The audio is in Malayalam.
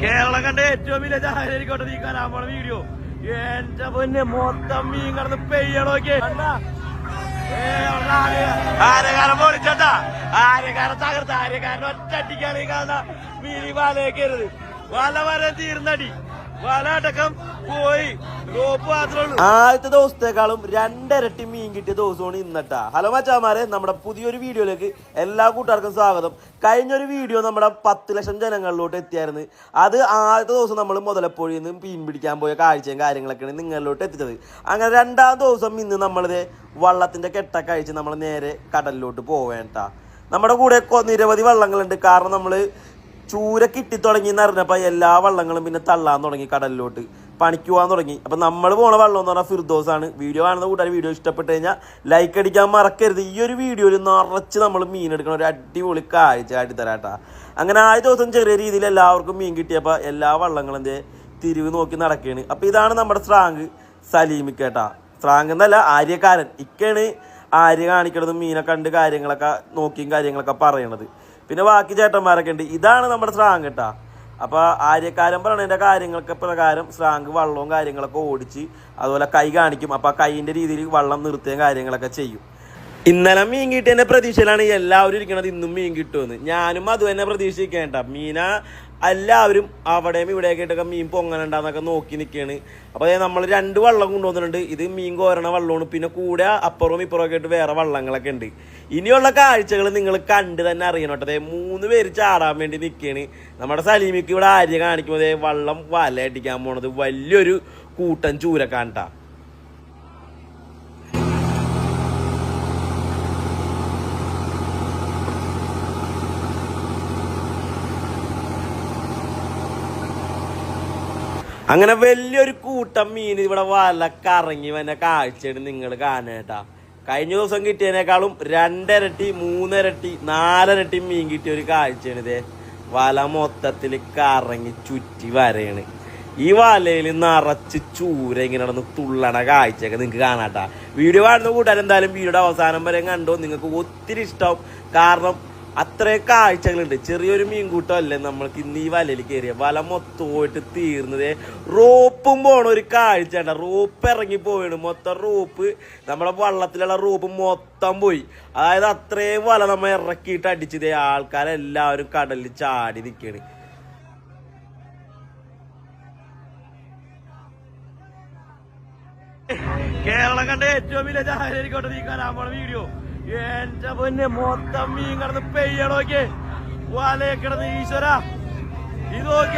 കേരളം കണ്ട ഏറ്റവും വലിയ ചായരിക്കോട്ടെ നീ കരാമ്പോള വീഡിയോ. എന്റെ പൊന്നെ മൊത്തം മീൻ കടന്ന് പെയ്യണോക്കെ. ആരകാരം പൊളിച്ചട്ടാ, ആരകാരം തകർത്ത, ആരകാരൻ ഒറ്റടിക്കാണ് ഈ കാണുന്ന മീനി വലയൊക്കെരുത്. വല വരെ തീർന്നടി, വല അടക്കം പോയി, റോപ്പ് മാത്രമേ ഉള്ളൂ. ആദ്യത്തെ ദിവസത്തെക്കാളും 2 ഇരട്ടി മീൻ കിട്ടിയ ദിവസമാണ് ഇന്നട്ടാ. ഹലോ മച്ചാമാരെ, നമ്മുടെ പുതിയൊരു വീഡിയോയിലേക്ക് എല്ലാ കൂട്ടുകാർക്കും സ്വാഗതം. കഴിഞ്ഞൊരു വീഡിയോ നമ്മുടെ 10 ലക്ഷം ജനങ്ങളിലോട്ട് എത്തിയായിരുന്നു. അത് ആദ്യത്തെ ദിവസം നമ്മൾ മുതലപ്പുഴയിൽ നിന്ന് മീൻ പിടിക്കാൻ പോയ കാഴ്ചയും കാര്യങ്ങളൊക്കെയാണ് നിങ്ങളിലോട്ട് എത്തിച്ചത്. അങ്ങനെ 2ാം ദിവസം ഇന്ന് നമ്മളിത് വള്ളത്തിന്റെ കെട്ടൊക്കെ അഴിച്ച് നമ്മൾ നേരെ കടലിലോട്ട് പോവേണ്ട. നമ്മുടെ കൂടെ നിരവധി വള്ളങ്ങളുണ്ട്. കാരണം നമ്മള് ചൂര കിട്ടി തുടങ്ങി എന്ന് അറിഞ്ഞപ്പോ എല്ലാ വള്ളങ്ങളും പിന്നെ തള്ളാൻ തുടങ്ങി, കടലിലോട്ട് പണിക്ക് പോകാൻ തുടങ്ങി. അപ്പൊ നമ്മൾ പോണ വള്ളം എന്ന് പറഞ്ഞാൽ ഫിർദോസ് ആണ്. വീഡിയോ കാണുന്ന കൂട്ടുകാർ വീഡിയോ ഇഷ്ടപ്പെട്ട് കഴിഞ്ഞാൽ ലൈക്ക് അടിക്കാൻ മറക്കരുത്. ഈ ഒരു വീഡിയോയിൽ നിറച്ച് നമ്മൾ മീൻ എടുക്കണ ഒരു അടിപൊളി കാഴ്ച കാട്ടിത്തരാട്ടാ. അങ്ങനെ ആദ്യ ദിവസം ചെറിയ രീതിയിൽ എല്ലാവർക്കും മീൻ കിട്ടിയപ്പോൾ എല്ലാ വള്ളങ്ങളും എന്തേ തിരിവ് നോക്കി നടക്കുകയാണ്. അപ്പൊ ഇതാണ് നമ്മുടെ സ്രാങ്ക് സലീമിക്കേട്ടാ. സ്രാങ്ക് എന്നല്ല, ആര്യക്കാരൻ. ഇക്കാണ് ആര്യ കാണിക്കണതും മീനെ കണ്ട് കാര്യങ്ങളൊക്കെ നോക്കിയും കാര്യങ്ങളൊക്കെ പറയണത്. പിന്നെ ബാക്കി ചേട്ടന്മാരൊക്കെ ഉണ്ട്. ഇതാണ് നമ്മുടെ സ്രാങ്ക് കേട്ടാ. അപ്പൊ ആര്യക്കാരൻ പറയണതിന്റെ കാര്യങ്ങൾക്ക് പ്രകാരം സ്രാങ്ക് വള്ളവും കാര്യങ്ങളൊക്കെ ഓടിച്ച് അതുപോലെ കൈ കാണിക്കും. അപ്പൊ കൈയിന്റെ രീതിയിൽ വള്ളം നിർത്തുകയും കാര്യങ്ങളൊക്കെ ചെയ്യും. ഇന്നലെ മീൻ കിട്ടിയതിന്റെ പ്രതീക്ഷയിലാണ് എല്ലാവരും ഇരിക്കണത് ഇന്നും മീൻ കിട്ടുമെന്ന്. ഞാനും അത് തന്നെ പ്രതീക്ഷിക്കേണ്ട. മീന എല്ലാവരും അവിടെയും ഇവിടെയൊക്കെ ആയിട്ടൊക്കെ മീൻ പൊങ്ങനുണ്ടാന്നൊക്കെ നോക്കി നിൽക്കുകയാണ്. അപ്പോൾ നമ്മൾ 2 വള്ളം കൊണ്ടുവന്നിട്ടുണ്ട്. ഇത് മീൻ കോരണ വള്ളമാണ്. പിന്നെ കൂടെ അപ്പുറവും ഇപ്പുറമൊക്കെ ആയിട്ട് വേറെ വള്ളങ്ങളൊക്കെ ഉണ്ട്. ഇനിയുള്ള കാഴ്ചകൾ നിങ്ങൾ കണ്ട് തന്നെ അറിയണം കേട്ടോ. 3 പേര് ചാടാൻ വേണ്ടി നിൽക്കുകയാണ്. നമ്മുടെ സലീമിക്ക് ഇവിടെ ആര്യ കാണിക്കുമ്പോൾ വള്ളം വല അടിക്കാൻ പോണത് വലിയൊരു കൂട്ടൻ ചൂരക്കാണ്ടാ. അങ്ങനെ വലിയൊരു കൂട്ടം മീൻ ഇവിടെ വല കറങ്ങി വന്ന കാഴ്ചയാണ് നിങ്ങൾ കാണേട്ടാ. കഴിഞ്ഞ ദിവസം കിട്ടിയതിനേക്കാളും 2 ഇരട്ടി 3 ഇരട്ടി 4 ഇരട്ടി മീൻ കിട്ടിയ ഒരു കാഴ്ചയാണ് ഇതേ. വല മൊത്തത്തിൽ കറങ്ങി ചുറ്റി വരയാണ്. ഈ വലയിൽ നിറച്ച് ചൂര ഇങ്ങനെ നടന്ന് തുള്ളണ കാഴ്ചയൊക്കെ നിങ്ങൾക്ക് കാണാട്ടാ. വീഡിയോ കാണുന്ന കൂട്ടാൻ എന്തായാലും വീഡിയോയുടെ അവസാനം വരെ കണ്ടോ, നിങ്ങൾക്ക് ഒത്തിരി ഇഷ്ടമാവും. കാരണം അത്രയും കാഴ്ചകളുണ്ട്. ചെറിയൊരു മീൻകൂട്ടം അല്ലേ നമ്മൾക്ക് ഇന്ന് ഈ വലയിൽ കയറിയ. വല മൊത്തം പോയിട്ട് തീർന്നത്. റോപ്പും പോണ ഒരു കാഴ്ച ഉണ്ട്. റോപ്പ് ഇറങ്ങി പോവാണ്. മൊത്തം റോപ്പ്, നമ്മുടെ വള്ളത്തിലുള്ള റോപ്പ് മൊത്തം പോയി. അതായത് അത്രയും വല നമ്മൾ ഇറക്കിയിട്ട് അടിച്ചത്. ആൾക്കാരെല്ലാവരും കടലിൽ ചാടി നിൽക്കുകയാണ്. കേരളം കണ്ട ഏറ്റവും വലിയ ചായരിക്കോട്ടെ നീ കരാമ്പോള വീഡിയോ. എന്റെ പൊന്നെ മൊത്തം മീൻ കടന്ന് പെയ്യണോക്കെ, വലയെ കിടന്ന് ഈശ്വര ഇത് നോക്കി.